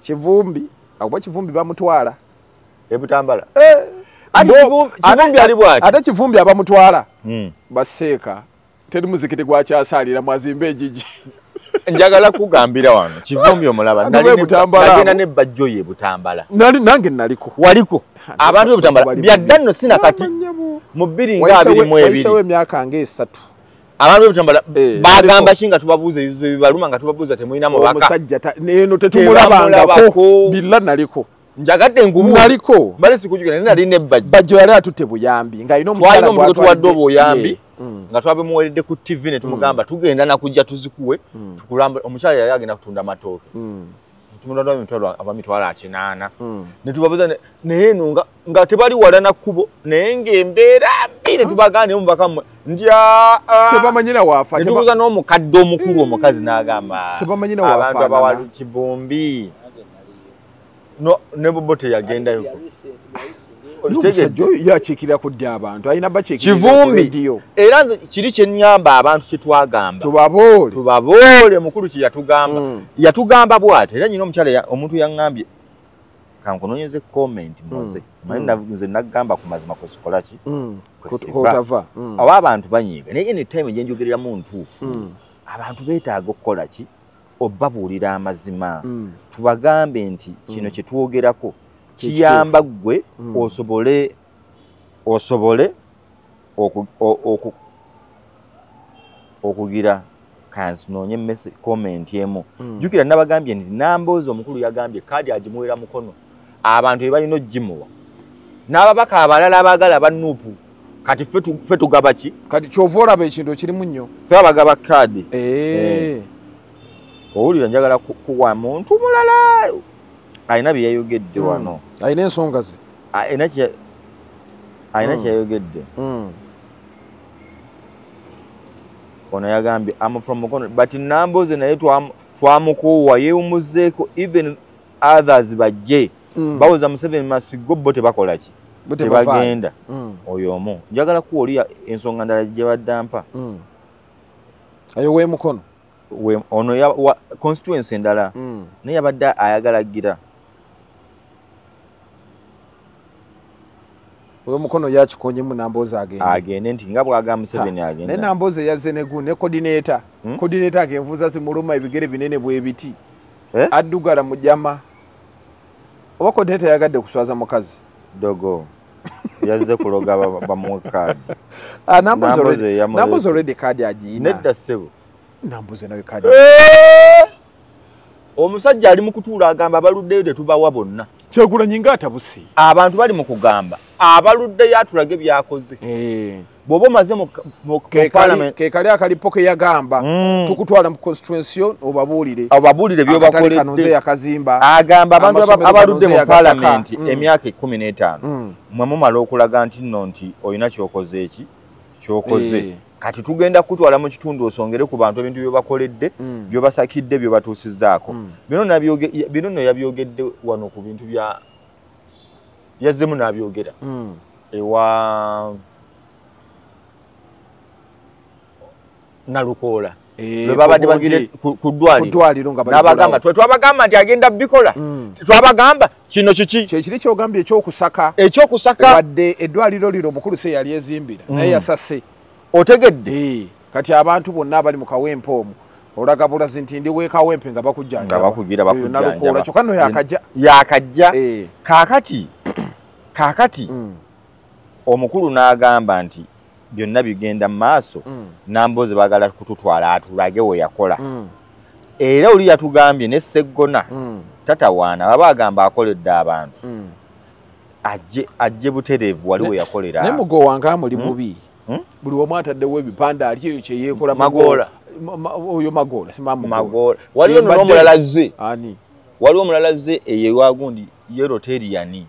Kivumbi oba Kivumbi bamutwala ebutambala Kivumbi ali bwati. Ate Kivumbi abamutwala. Baseeka. Teri muzikiti gwakyasalira mwazimbe ejiji. Njagala kugambira wano Kivumbi omulaba nalina ne bajjo ye Butambala. Nange naliko. Waliko. Abantu be Butambala byaddanno sina kati. Mu 2022. Waisawe emyaka ng'esatu. Abantu be Butambala bagamba kinga tubabuuza ebizo bibaluma nga tubabuuza temulina mubaka. Omusajja neno tetumulabangako billa naliko. Njagadde ngubu naliko. Bale sikujugana nali ne bajjo yali atutte buyambi nga ino omukyala gwatwadde obuyambi. Nga twabemuweredde ku TV ne tumugamba tugenda nakujja tuzikuwe tukulamba omukyala yali agenda kutunda matooke tumulonda emitwalo abamitwalo 8 ne tubabuza naye nga tebali wala na kkubo naye ng'embeera mbi ne tubagane omubaka mmwe ndya tebamanyira waafa ne tubuuza n'omukadde omukulu omukazi n'agamba tebamanyira waafa abantu abawala Kivumbi ne Bobo teyagendayo Omusajja yakiikira kudda abantu alina bakiikira Kivumbi era kiri kye nnyamba abantu kye twagamba tubaboole mukulu kye yatugamba yatugamba bw'ati era nyina omukyala omuntu yaŋŋambye kankunoonyeze comment muze nze nagamba ku mazima kusikola ki kotava aba abantu banyiiga naye ne time gye njogereramu ntuufu abantu beetaaga okukola ki obbabuulira amazima tubagambe nti kino kye twogerako kiyamba gwe osobole okugira kansi noonye message comment emu jukira nabagambye nti Nambooze omukulu yagambye kadi agimuwera mukono abantu balina ogimuwa n'ababaka abalala abagala bannuupu kati ffe tugaba ki kati kyova olaba ekintu kirimu nnyo ffe abagaba kadi owulira njagala kuwa muntu mulala ayina bye yayogedde wano ayina ensonga ze ayina kyeyayogedde ono yagambye I'm from Mukono but Nambooze naye twamukuwa yeewumuzzeeko even others bajje bawoza Museveni masigo bo tebakola ki tebagenda oyo omu njagala kuwa oli ensonga ndala gye baddampa ayo w'emukono ono constituency endala naye yabadde ayagala gira w'emukono yakikonyemu Nambooze agende nti nga bw'agamba Museveni agenda naye Nambooze yazze ne coordinator agenvuuza zimuluma ebigere binene bw'ebiti addugala mu jama oba coordinator yagadde kuswaza mukazi dogo yazze kuloga bamuwe kaadi Nambooze already kaadi agiina nedda ssebo Nambooze nawe kaadi omusajja ali mu kutuula agamba abaluddeyo tetubawa bonna Kyagulanyi ng'atabusi abantu bali mu kugamba abaluddeyo atulage byakoze bw'oba omaze mu parliament kekali akalipo ke yagamba tukutwala mu constituency obabuulire by'obakoledde yakazimba agamba abantu abaludde mu parliament emyaka 15 mwe mumala okulaga nti nno nti olina kyokoze kati tugenda kutwala mu kitundu osongere ku bantu ebintu byobakoledde byobasakidde byobatuusizzaako bino no yabyogedde wano ku bintu bya yazzemu n'abyogera ewa Nalukoola lwe babadde bagire ku ddwaliro n'abagamba twabagamba nti agenda bikola twabagamba kino kiki kyekiri kyogambye ekyokusaka wadde eddwaliro lino omukulu se yali ezimbira naye yasase otegedde kati abantu bonna abali mu kawempe omwo olaga bulazi nti ndi weekawempe nga bakugira Nalukoola kyokka no yakajja kaakati omukulu n'agamba nti byonna bigenda mu maaso Nambooze baagala kututwala atulage we yakola era oli yatugambye ne Sseggona tatawaana baba agamba akoledde abantu ajje butereevu wali we yakolera naye mugo wange amuli mubi buli wamu ataddewo ebipande ali eyo kyeyeekola oyo Magoola Magoola waliwo omulala zze eyo wagundi ye Rotarian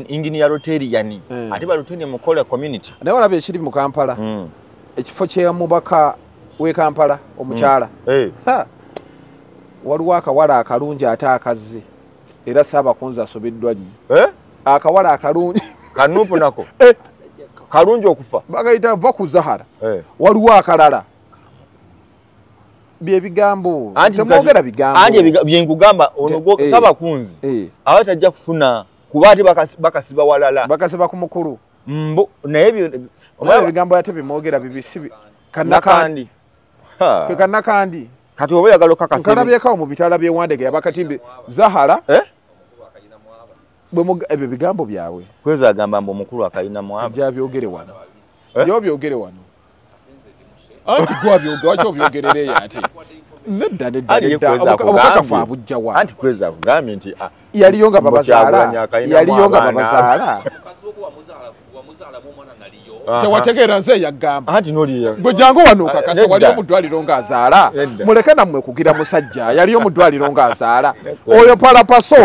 Engineer Rotarian ate ba Rotarian mukola community naye walaba ekiri mu Kampala ekifo ky'omubaka w'e Kampala omukyala waliwo akawala akalungi ate akazze era Ssaabakunzi asobeddwa nnyo akawala akalungi kanuupu nako kalungi okufa bagayita va ku Zahara waliwo akalala by'ebigambo temwogera bigambo byenkugamba ono Ssaabakunzi aba tajja kufuna kuba ati bakasiba walala bakasiba ku mukulu mbo naye byo omwana ebigambo yate bimwogera bibisibi kannakandi ke kannakandi kati oba yagalo kakasibi kalabyeko mu bitala byewandege yabakatimbi Zahara ebyo bigambo byawe kweza agamba mbo mukulu akayina mwaba jabyogere wano byogere wano anti gwacho byogerere yate nedda obukakafu abujjawa anti kweza kugambye nti yaliyo nga babazaala tewategeera nze yagamba anti noli gwe jangu wano kakasa waliyo mu ddwaliro ng'azaala muleke nammwe kugira musajja yaliyo mu ddwaliro ng'azaala oyo palapaso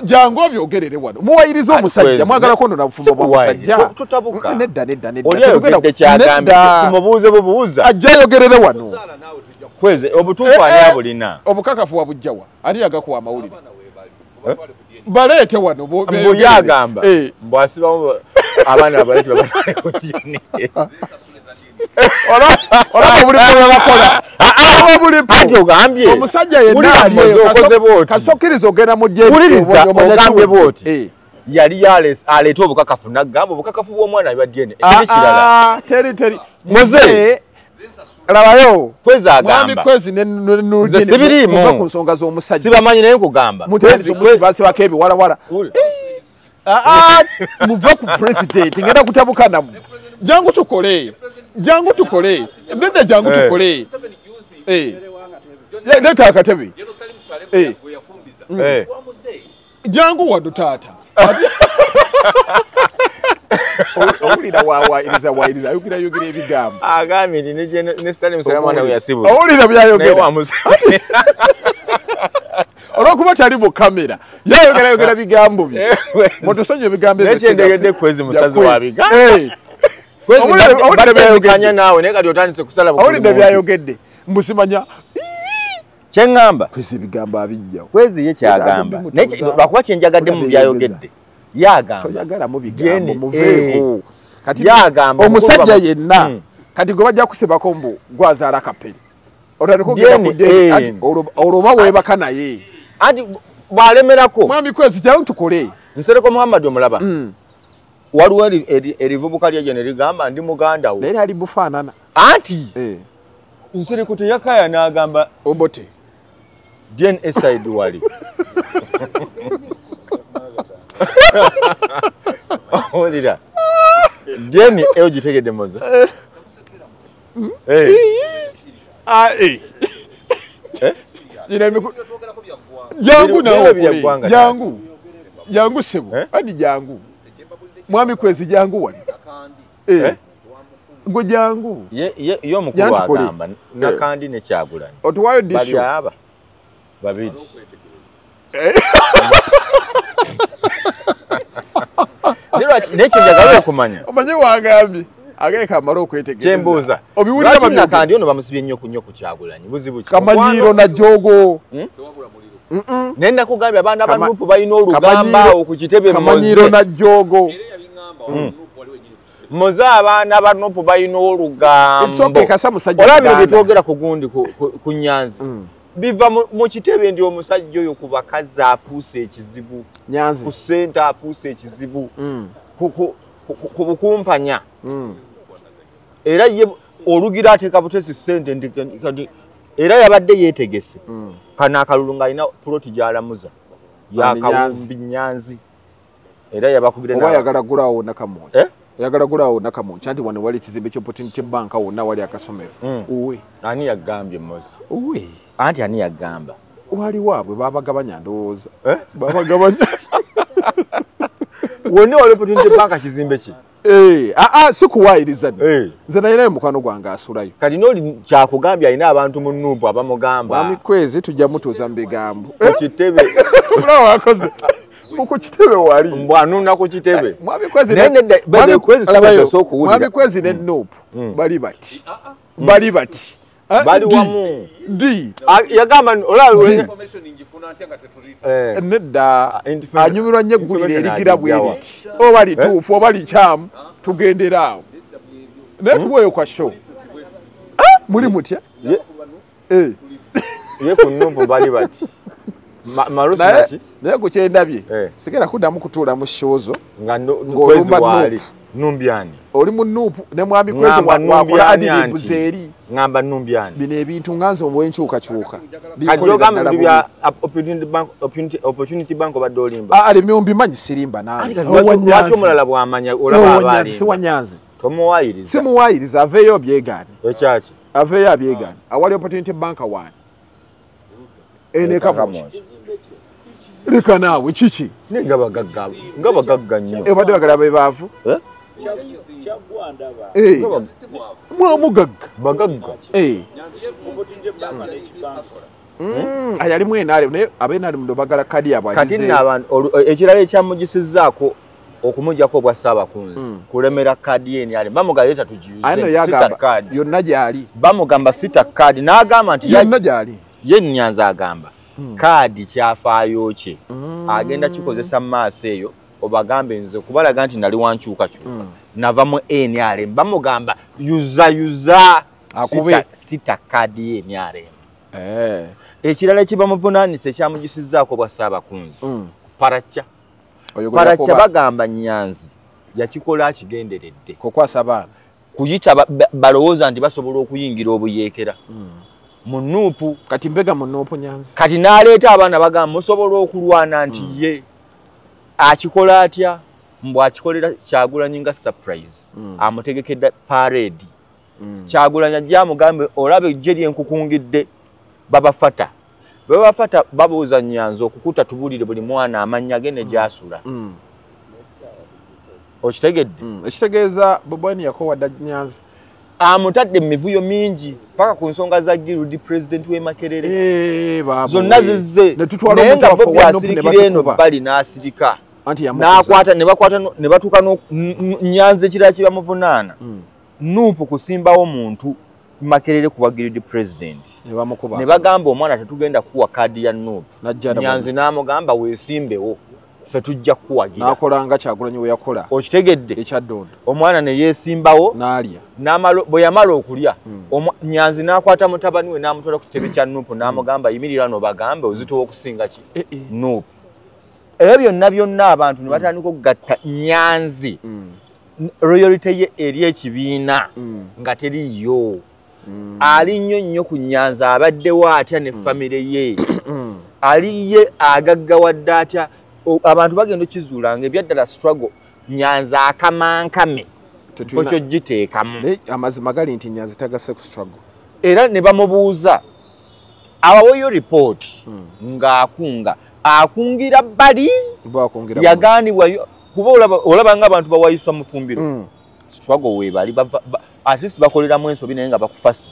jangu obyogerere wano muwayiriza omusajja mwagalako nno nabufumbo bwa musajja nedda tumubuuze bubuuza ajja yogerere wano kweze obutuufu ani abulina obukakafu wabujjawa ani yagakuwa amawulire baleete wano mbuyagamba mbwasibamu abaana abaleki babatwaleko DNA olaba bulipo anti ogambye omusajja yenna kasokkiriza ogenda mu ogambye bwoti yali aleeta obukakafu naggamba obukakafu bw'omwana biba DNA ekirala teri muze labayo kweza agamba kwezi sibirimu ku nsonga z'omusajja sibamanyi naye kugamba mutezi basibako ebiwalawala muve ku president ngenda kutabuka namu jangu tukole ndedde jangu tukole leta akatebe jangu wano taata owulira wawayiriza ayogera ebigambo agambye nti ne Salim Salamana yasibu owulira byayogera olwokuba tali mu kamera yayogera bigambo bye mutusonye ebigambo ebyendegedde kwezi musazi wa bigambo kwezi nawe naye kati otandise kusala owulidde byayogedde mbusimanya kyeŋŋamba kwezi ebigambo abijjawo kwezi ye kyagamba lwakuba kyenjagadde mu byayogedde yagamba bigambo muveeko kati omusajja yenna kati gwe bajja kusibako mbu gwazaala kaperi olwoba weebaka naye anti bw'alemerako mwami kwezi kyawe tukole nsereko Muhammad omulaba waliwo erivubuka lyegyo ne ligamba ndi muganda wo naye ali bufaanana anti nsereko teyakaya n'agamba obote DNA side wali olira DNA ogitegedde mozo jangu jangu sebo andi jangu mwami kwezi jangu wali gwe jangu ye omukulu agamba nakandi ne Kyagulanyi otuwayo disho bali aba babiri nekyo njagala okumanya omanyi wagambye ageka amala okwetegereza kyembuuza obiwulira nakandi ono bamusibye nnyo ku Kyagulanyi buzibu Kamanyiiro na Jogo naye nakugambye abaana ba Nuupu balina olugamba okukitebe Kamanyiiro na Jogo muze abaana ba Nuupu balina olugambo olabira bye twogera ku gundi ku Nyanzi biva mu kitebe ndi omusajja oyo ku bakazi afuuse ekizibu ku ssente afuuse ekizibu ku bukumpanya era ye olugira ateeka butesi ssente era yabadde yeetegese kana akalulu ng'alina puloti gy'alamuza yakawumbi Nyanzi era yabakubira oba yagala gulaawo nakamonja yagala gulaawo nakamonja anti wano wali ekizimbe ky'Opportunity Bank wonna wali akasomero uwe ani yagambye Mozi uwe anti ani yagamba wali waabwe babagabanya ndowooza babagabanya wonna wali Opportunity Bank kizimbe ki sikuwaayiriza nze naye naye mukwano gwange asulayo kati n'oli kyakugambye alina abantu mu Nuupu abamugamba mwami kwezi tujja mutuuza mu bigambo ku kitebe mulaba wakoze ku kitebe wali mbwanuna ku kitebe mwami kwezi ne Nuupu bali bati bali wamu yagamba nedda anyumirwa nnyo eggulire erigira bweriti oba lituufu oba likyamu tugendera awo naye tuweeyo kwa show muli mutya ye ku Nuupu bali bati Marusi naki naye kukyendabye sigera kuddamu kutuula mu shozo nga kwezi wali Numbyani oli mu Nuupu ne mwami kwezi wakola adilibu zeeri ngamba Numbyani bino ebintu nganze obwenkyukakyuka kajogamba bya opportunity bank obadde olimba ali myombi manyi sirimba nawe lwaki omulala bwamanya olaba abali si wanyanzi tomuwayiriza simuwayiriza aveeyo byegani ekyaki aveeyo abyegani awali opportunity bank wani eneka leka naawe kiki nga bagagga nnyo obadde bagala bebaavu mwamugagga bagagga ayalimu enaale naye abenaale mudo bagala kadi yabwe kati n'abantu ekirala ekyamugisizaako okumugyako obwa Ssaabakunzi kulemera kadi ye enaale bamugamba leta tugiyuze yonna gyali bamugamba sita kadi n'agamba nti yonna gyali ye Nyanzi agamba kadi kyafaayo kye agenda kikozesa mu maaso eyo obagambe nze kubalaga nti nali wankyukakyuka nava mu NRM bamugamba yuza sita kadi ye NRM ekirala ekibamuvunaanisa ekyamugisizaako bwa Ssaabakunzi Paracha bagamba Nyanzi yakikola akigenderedde kukwasa abaana kuyita balowooza nti basobola okuyingira obuyeekera mu Nuupu kati mbega mu Nuupu Nyanzi kati n'aleeta abaana bagamba musobola okulwana nti ye akikola atya mbw akikolera Kyagulanyi nga surprise amutegekedde parade Kyagulanyi ajja amugambe olabe ejje lyenkukungidde babafata babuuza Nyanzi okukuta tubulire buli mwana amannya ge ne gyasula okitegedde ekitegeeza Bobani yakowadda Nyanzi amutadde mivuyo mingi paka ku nsonga za Girudi president we Makerere zonna zizze naye nga bo byasirikira eno bali n'asirika n'akwata ne batuuka Nyanzi ekirala kibamuvunaana Nuupu kusimbawo muntu Makerere kuwa Girudi president ne bagamba omwana tetugenda kuwa kadi ya Nuupu Nyanzi n'amugamba weesimbewo ffe tujja kuwagira n'akolanga Kyagulanyi we yakola okitegedde ekyaddondo omwana ne yeesimbawo n'alya bwe yamala okulya Nyanzi n'akwata mutabani we n'amutwala ku kitebe kya Nuupu n'amugamba yimirira n'obagambe ozitowa okusinga ki Nuupu ebyo byonna abantu ne batandika okugatta Nyanzi royalty ye eri ekibiina nga teriyo ali nnyo ku Nyanzi abaddewo atya ne famire ye ali ye agaggawadde atya abantu bagenda kizuulanga ebyaddala struggle Nyanzi akamankame kyo giteekamu amazima gali nti Nyanzi tagasse ku struggle era ne bamubuuza abawoyo report ng'akunga akungira bali yagaanibwa kuba olaba ng'abantu bawayiswa mu fumbiro struggle weebali at least bakoleramu ensobi naye nga bakufasa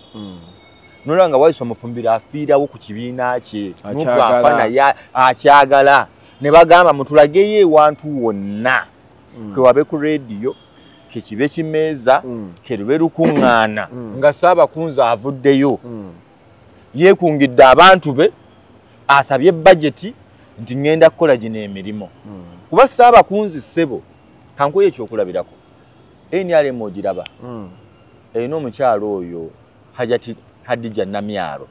nolaba nga wayiswa mu fumbiro afiirawo ku kibiina kye nugwafana akyagala ne bagamba mutulageyo ewantu wonna kewabe ku radio kekibe kimeeza kerube lukuŋŋaana nga Ssaabakunzi avuddeyo yeekungidde abantu be asabye budget nti ngenda kukola gino emirimu kuba Ssaabakunzi ssebo kankuye ekyokulabirako NRM ogiraba erina omukyalo oyo Hajati Hadija Namyalo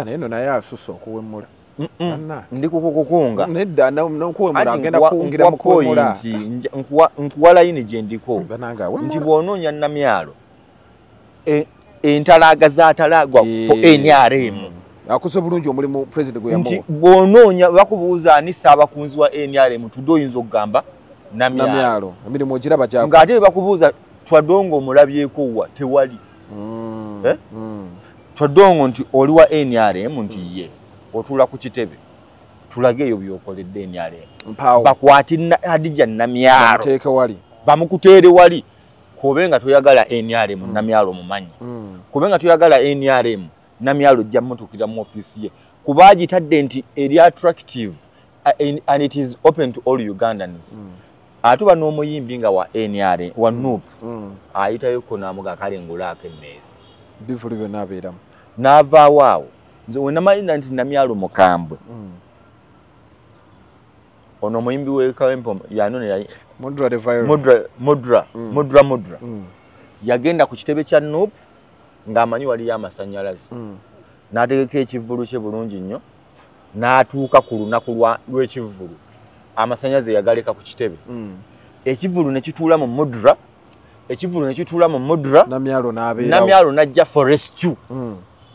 neno naye asusa okuwemula ndi kukukunga nedda n'okuwemula agenda kuwungira mu kuwemula nkuwa layini gye ndiko nti bw'onoonya Namyalo entalaga z'atalagwa NRM akuse bulungi omulimu president gwe yamuwa nti bw'onoonya bakubuuza ani Ssaabakunzi wa NRM tudde oyinza okugamba Namyalo emirimu ogiraba gyako ng'ate bakubuuza twadongo omulabyeko wa tewali twadongo nti oli wa NRM nti ye otuula ku kitebe tulage eyo by'okoledde NRM bakwati Hadija Namyalo bamukuteere wali kobe nga toyagala NRM Namyalo mumanyi kobe nga toyagala NRM Namyalo jja mutukira mu office ye kuba agitadde nti eri attractive and it is open to all Ugandans atuba n'omuyimbi nga wa NRM wa Nuupu ayitayo ko namuga kale ngulaako emmeeza bivulu byonna abeeramu n'avaawo awo nze wenamanyi nti Namyalo mukambwe ono omuyimbi w'ekawempo yanone Mudra yagenda ku kitebe kya Nuupu ng'amanyi waliyo amasannyalaze n'ategeka ekivvulu kye bulungi nnyo n'atuuka ku lunaku lw'ekivvulu amasanyaze yagaleka ku kitebe ekivvulu ne kituula mu mudra namyalo n'ajja for rescue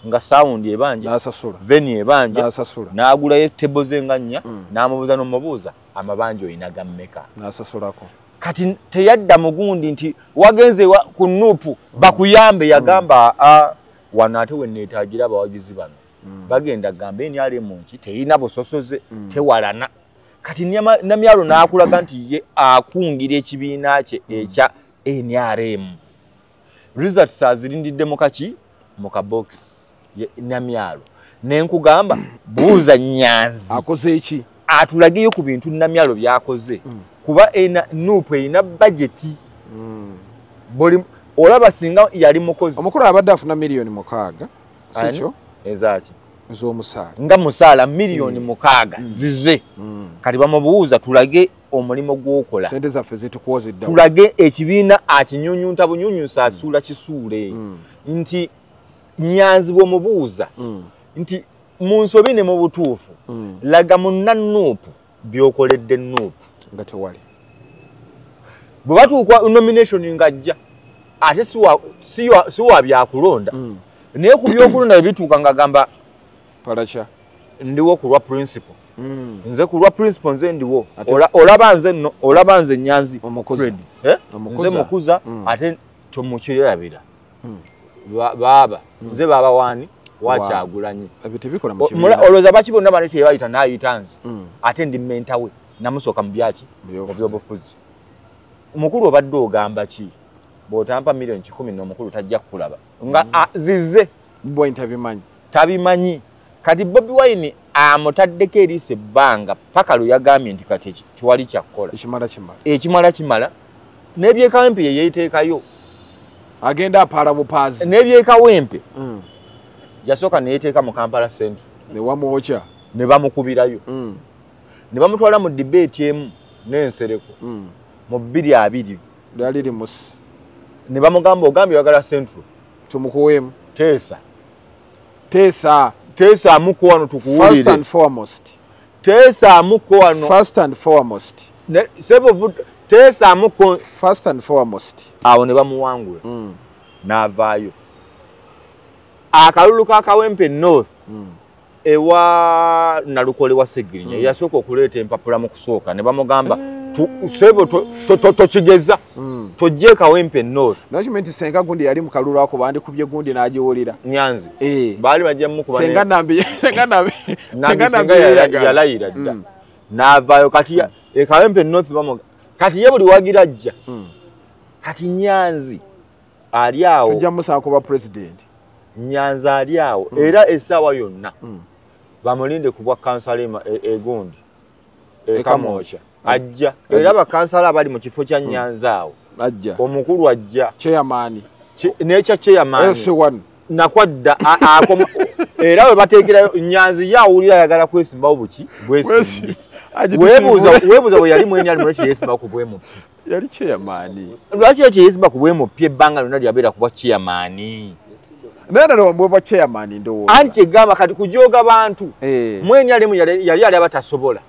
nga sound ebanja veni ebanja n'agulayo tebo z'enganya n'amubuuza n'omubuuza amabanja oyina gammeka n'asasulako kati teyadda mugundi nti wagenze ku nuupu bakuyambe yagamba wano ate wenneetaagira abawagizi bano bagenda gamba NRM nki terina busosoze tewalana kati namyalo n'akulaga nti ye akungira ekibiina kye ekya NRM results azirindidde mu kabox namyalo nenkugamba buuza Nyanzi akoze eki atulagiye ku bintu namyalo byakoze kuba nuupu erina budgeti buli olaba singa yali mukozi omukulu abadde afuna miliyoni 6 sikyo ezaki z'omusaala nga musaala miliyoni 6 zize kati bamubuuza tulage omulimu gw'okola sente zaffe zitukwozedda tulage ekibiina akinyunyunta bunyunyusa asuula kisuule nti Nyanzi bw'omubuuza nti mu nsobi ne mu butuufu laga munna nuupu by'okoledde nuupu nga tewali bwe batuuka nomination ng'ajja ate si wa byakulonda naye ku byokulonda bye bituuka ng'agamba palacha ndiwo ku lwa principle nze ku lwa principle nze ndiwo olaba nze Nyanzi Fred nze mukuza ate tomukirabira baba nze baba wani Wakyagulanyi ebitibikola mu kibiina oloza bakibonna bane tebayita nayitanze ate ndi menta we namusoka mu byaki mu byobufuzi omukulu obadde ogamba ki bw'otampa miliyoni 10 n'omukulu tajja kukulaba nga zize bwe tabimanyi kati Bobi Wine amutaddeko eriisa ebbanga paka lwe yagambye nti kati tiwali kyakkola ekimala kimala n'ebyekawempe ye yeeteekayo agenda apaala bupaazi n'ebyekawempe yasooka neyeteeka mu Kampala Central newamwokya ne bamukubirayo ne bamutwala mu debate emu n'ensereko mu 2-2 lyali limusi ne bamugamba ogambye oyagala Central tumukuweemu teesa amuko wano tukuwulire first and foremost teesa amuko wano teesa amuko first and foremost awo ne bamuwangula n'avaayo akalulu ka Kawempe North ewa Nalukole wa Segirinya yasooka okuleeta empapula mu kusooka ne bamugamba sebo tokigeza tojje Kawempe North nokimanyi nti senga gundi yali mu kalulu ako bandikubye gundi n'agiwulira Nyanzi baali bajja mukuba senga nambi yalayira dda n'avaayo kati Kawempe North kati ye buli wagira ajja kati Nyanzi ali awo tujja musaako ba president Nyanzi ali awo era essaawa yonna bamulinde ku bwa kansala egundi Kamwokya ajja era bakansala abali mu kifo kya Nyanzi awo ajja omukulu ajja chairman n'ekya chairman S1 nakwadda era we bateekerayo Nyanzi yawulira ayagala kwesimbawo buki bwesi weebuuza bwe yali mwenya ali muleki yeesimbawo ku bwemu yali chairman lwaki ekyo yeesimba ku bwemu pye ebbanga lyonna lyabeera ku bwa chairman nana mbwe chairman ndo anti egamba kati kujoga bantu mwenya alimu yali ali abatasobola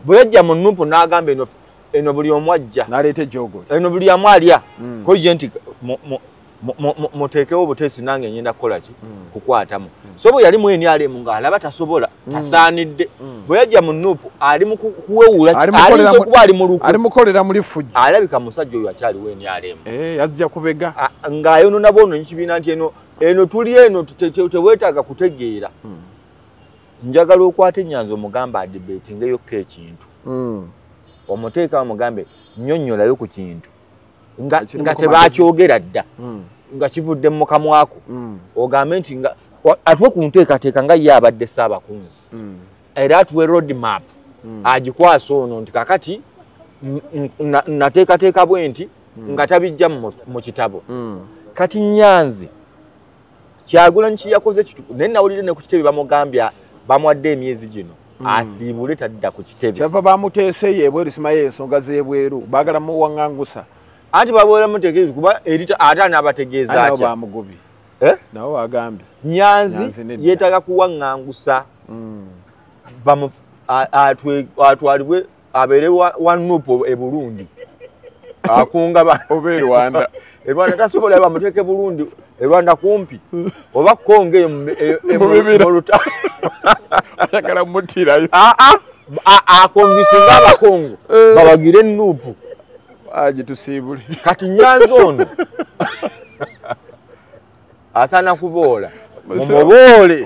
bwe yajja mu numpu n'agamba eno buli omwajja nalete jogo eno buli amwalya ko jenti muteekewo butesi nange nyenda kukola ki kukwatamu so bwe yali mwenya alimu nga alaba tasobola tasaanidde bwe yajja mu numpu ali mu kuwewula ali mukolera muri fuji alabika musajja oyo akyali wenya alimu yazija kubega ngaayo nabono nkibiina nti eno tuli eno teweetaaga kutegeera njagala okwata Nyanzi omugamba adebatingeyoku ekintu omuteeka omugambe nnyonnyolayo ku kintu nga tebakyogera dda nga kivudde mu kamwako ogambe nti atuwe ku nteekateeka nga ye abadde Ssaabakunzi era atuwe road map agikwasa ono nti kakati nateekateeka bwe nti nga tabijja mu kitabo kati Nyanzi Kyagulanyi yakoze kituku naye nawulire ne ku kitebe bamugambya bamwadde emyezi gino asiibule tadda ku kitebe kyava bamuteese yebweru simaye ensonga z'ebweru baagala muwaŋŋangusa anti babwera mutegeezi kuba erita ate anaabategeeza atya bamugobi nabo bagambye Nyanzi yeetaaga kuwaŋŋangusa atwalibwe abeere wa Nuupu e Burundi akunga ba oba e Rwanda tasobola bamuteeke Burundi e Rwanda kumpi oba Kongo muluta ayagala mutirayo akongisinga abakongo babagire Nuupu aje tusiibule kati Nyanza ono asana kuboola mumuboole